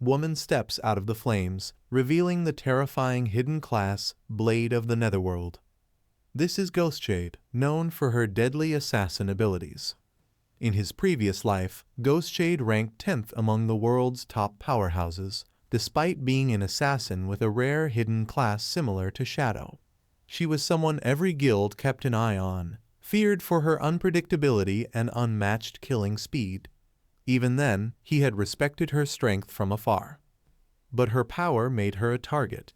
woman steps out of the flames, revealing the terrifying hidden class, Blade of the Netherworld. This is Ghostshade, known for her deadly assassin abilities. In his previous life, Ghostshade ranked 10th among the world's top powerhouses, despite being an assassin with a rare hidden class similar to Shadow. She was someone every guild kept an eye on, feared for her unpredictability and unmatched killing speed. Even then, he had respected her strength from afar. But her power made her a target.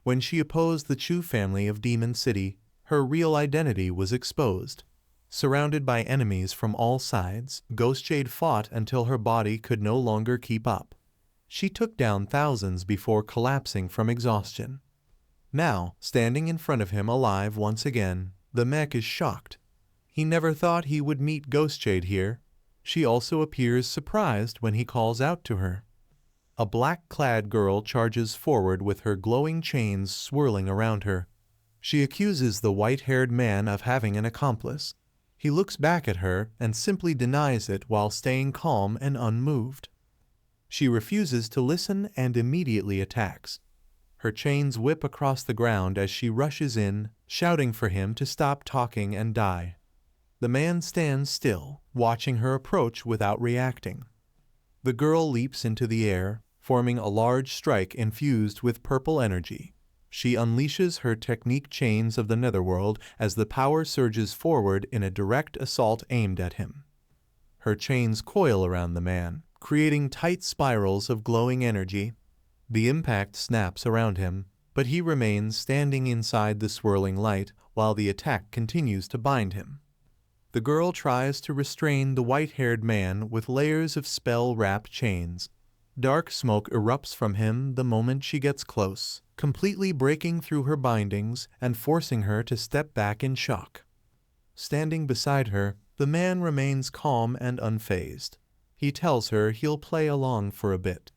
When she opposed the Chu family of Demon City, her real identity was exposed. Surrounded by enemies from all sides, Ghostshade fought until her body could no longer keep up. She took down thousands before collapsing from exhaustion. Now, standing in front of him alive once again, the mech is shocked. He never thought he would meet Ghostshade here. She also appears surprised when he calls out to her. A black-clad girl charges forward with her glowing chains swirling around her. She accuses the white-haired man of having an accomplice. He looks back at her and simply denies it while staying calm and unmoved. She refuses to listen and immediately attacks. Her chains whip across the ground as she rushes in, shouting for him to stop talking and die. The man stands still, watching her approach without reacting. The girl leaps into the air, forming a large strike infused with purple energy. She unleashes her technique Chains of the Netherworld as the power surges forward in a direct assault aimed at him. Her chains coil around the man, creating tight spirals of glowing energy. The impact snaps around him, but he remains standing inside the swirling light while the attack continues to bind him. The girl tries to restrain the white-haired man with layers of spell-wrapped chains. Dark smoke erupts from him the moment she gets close, completely breaking through her bindings and forcing her to step back in shock. Standing beside her, the man remains calm and unfazed. He tells her he'll play along for a bit.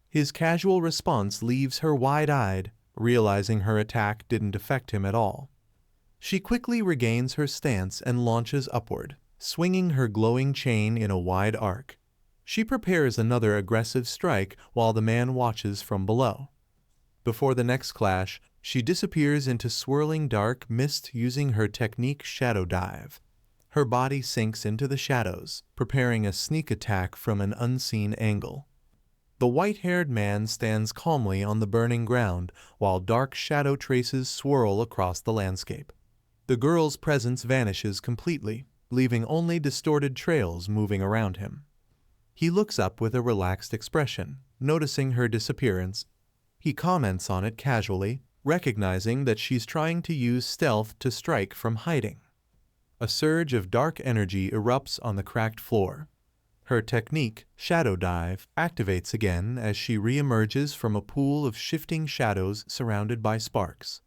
His casual response leaves her wide-eyed, realizing her attack didn't affect him at all. She quickly regains her stance and launches upward, swinging her glowing chain in a wide arc. She prepares another aggressive strike while the man watches from below. Before the next clash, she disappears into swirling dark mist using her technique Shadow Dive. Her body sinks into the shadows, preparing a sneak attack from an unseen angle. The white-haired man stands calmly on the burning ground while dark shadow traces swirl across the landscape. The girl's presence vanishes completely, leaving only distorted trails moving around him. He looks up with a relaxed expression, noticing her disappearance. He comments on it casually, recognizing that she's trying to use stealth to strike from hiding. A surge of dark energy erupts on the cracked floor. Her technique, Shadow Dive, activates again as she re-emerges from a pool of shifting shadows surrounded by sparks.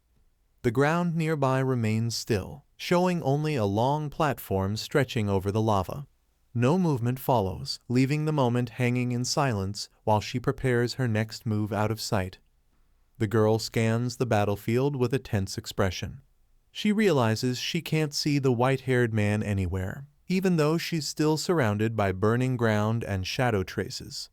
The ground nearby remains still, showing only a long platform stretching over the lava. No movement follows, leaving the moment hanging in silence while she prepares her next move out of sight. The girl scans the battlefield with a tense expression. She realizes she can't see the white-haired man anywhere, even though she's still surrounded by burning ground and shadow traces.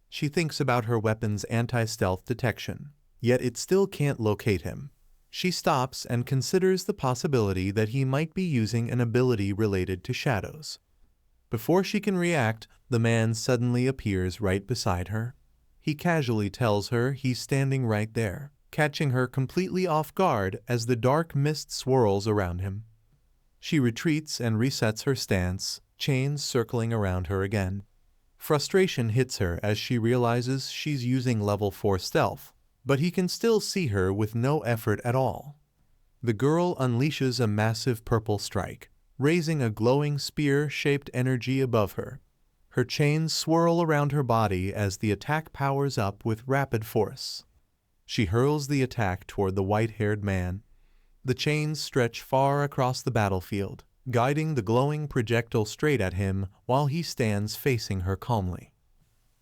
She thinks about her weapon's anti-stealth detection, yet it still can't locate him. She stops and considers the possibility that he might be using an ability related to shadows. Before she can react, the man suddenly appears right beside her. He casually tells her he's standing right there, catching her completely off guard as the dark mist swirls around him. She retreats and resets her stance, chains circling around her again. Frustration hits her as she realizes she's using level 4 stealth, but he can still see her with no effort at all. The girl unleashes a massive purple strike, raising a glowing spear-shaped energy above her. Her chains swirl around her body as the attack powers up with rapid force. She hurls the attack toward the white-haired man. The chains stretch far across the battlefield, guiding the glowing projectile straight at him while he stands facing her calmly.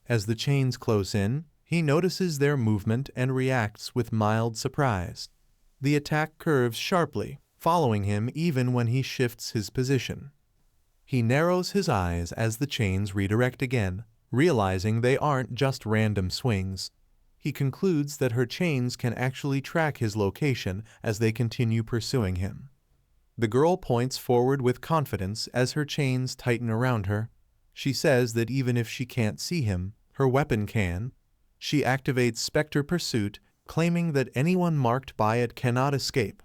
As the chains close in, he notices their movement and reacts with mild surprise. The attack curves sharply, following him even when he shifts his position. He narrows his eyes as the chains redirect again, Realizing they aren't just random swings, he concludes that her chains can actually track his location as they continue pursuing him. The girl points forward with confidence as her chains tighten around her. She says that even if she can't see him, her weapon can. She activates Spectre Pursuit, claiming that anyone marked by it cannot escape.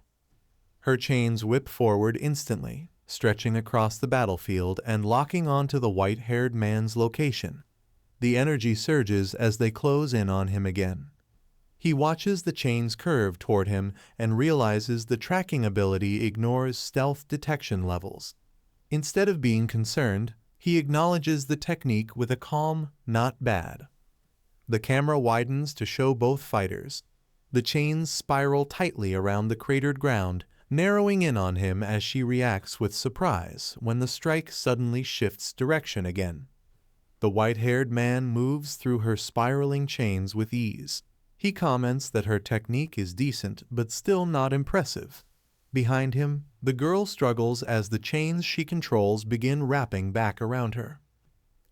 Her chains whip forward instantly, stretching across the battlefield and locking onto the white-haired man's location. The energy surges as they close in on him again. He watches the chains curve toward him and realizes the tracking ability ignores stealth detection levels. Instead of being concerned, he acknowledges the technique with a calm, "not bad." The camera widens to show both fighters. The chains spiral tightly around the cratered ground, narrowing in on him as she reacts with surprise when the strike suddenly shifts direction again. The white-haired man moves through her spiraling chains with ease. He comments that her technique is decent but still not impressive. Behind him, the girl struggles as the chains she controls begin wrapping back around her.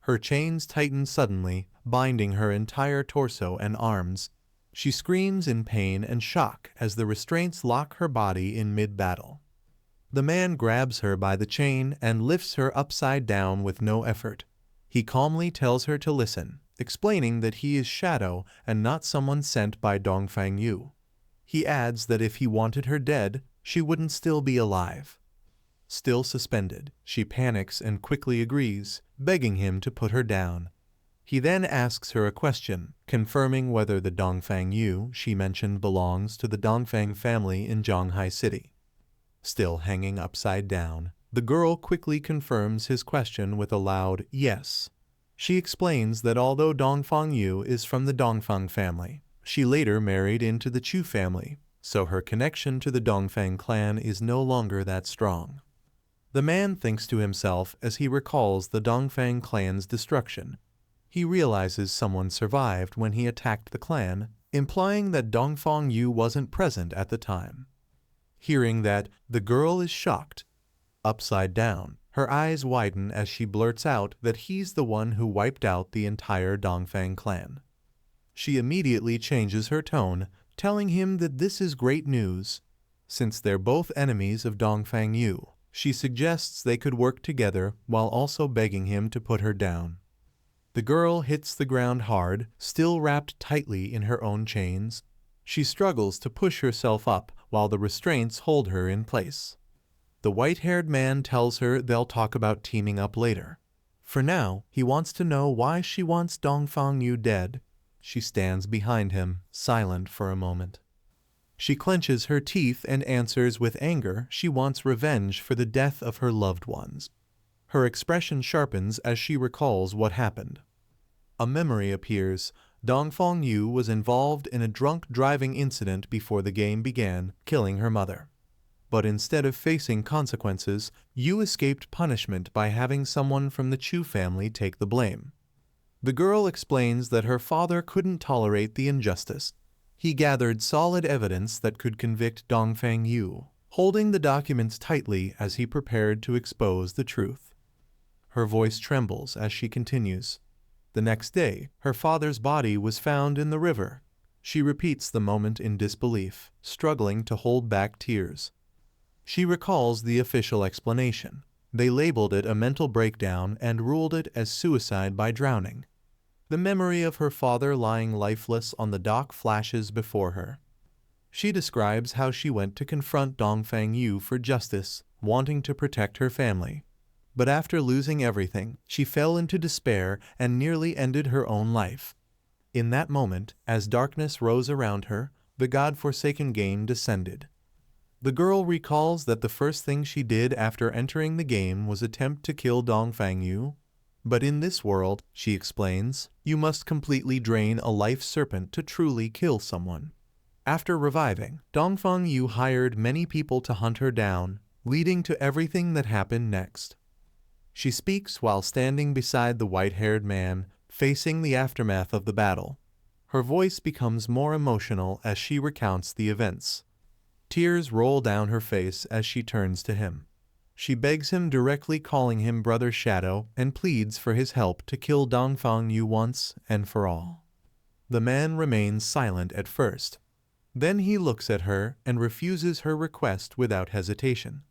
Her chains tighten suddenly, binding her entire torso and arms. She screams in pain and shock as the restraints lock her body in mid-battle. The man grabs her by the chain and lifts her upside down with no effort. He calmly tells her to listen, explaining that he is Shadow and not someone sent by Dongfang Yu. He adds that if he wanted her dead, she wouldn't still be alive. Still suspended, she panics and quickly agrees, begging him to put her down. He then asks her a question, confirming whether the Dongfang Yu she mentioned belongs to the Dongfang family in Zhanghai City. Still hanging upside down, the girl quickly confirms his question with a loud yes. She explains that although Dongfang Yu is from the Dongfang family, she later married into the Chu family, so her connection to the Dongfang clan is no longer that strong. The man thinks to himself as he recalls the Dongfang clan's destruction. He realizes someone survived when he attacked the clan, implying that Dongfang Yu wasn't present at the time. Hearing that, the girl is shocked. Upside down, her eyes widen as she blurts out that he's the one who wiped out the entire Dongfang clan. She immediately changes her tone, telling him that this is great news. Since they're both enemies of Dongfang Yu, she suggests they could work together while also begging him to put her down. The girl hits the ground hard, still wrapped tightly in her own chains. She struggles to push herself up while the restraints hold her in place. The white-haired man tells her they'll talk about teaming up later. For now, he wants to know why she wants Dongfang Yu dead. She stands behind him, silent for a moment. She clenches her teeth and answers with anger she wants revenge for the death of her loved ones. Her expression sharpens as she recalls what happened. A memory appears. Dongfang Yu was involved in a drunk driving incident before the game began, killing her mother. But instead of facing consequences, Yu escaped punishment by having someone from the Chu family take the blame. The girl explains that her father couldn't tolerate the injustice. He gathered solid evidence that could convict Dongfang Yu, holding the documents tightly as he prepared to expose the truth. Her voice trembles as she continues. The next day, her father's body was found in the river. She repeats the moment in disbelief, struggling to hold back tears. She recalls the official explanation. They labeled it a mental breakdown and ruled it as suicide by drowning. The memory of her father lying lifeless on the dock flashes before her. She describes how she went to confront Dongfang Yu for justice, wanting to protect her family. But after losing everything, she fell into despair and nearly ended her own life. In that moment, as darkness rose around her, the God-forsaken game descended. The girl recalls that the first thing she did after entering the game was attempt to kill Dongfang Yu. But in this world, she explains, you must completely drain a life serpent to truly kill someone. After reviving, Dongfang Yu hired many people to hunt her down, leading to everything that happened next. She speaks while standing beside the white-haired man, facing the aftermath of the battle. Her voice becomes more emotional as she recounts the events. Tears roll down her face as she turns to him. She begs him directly, calling him Brother Shadow, and pleads for his help to kill Dongfang Yu once and for all. The man remains silent at first. Then he looks at her and refuses her request without hesitation.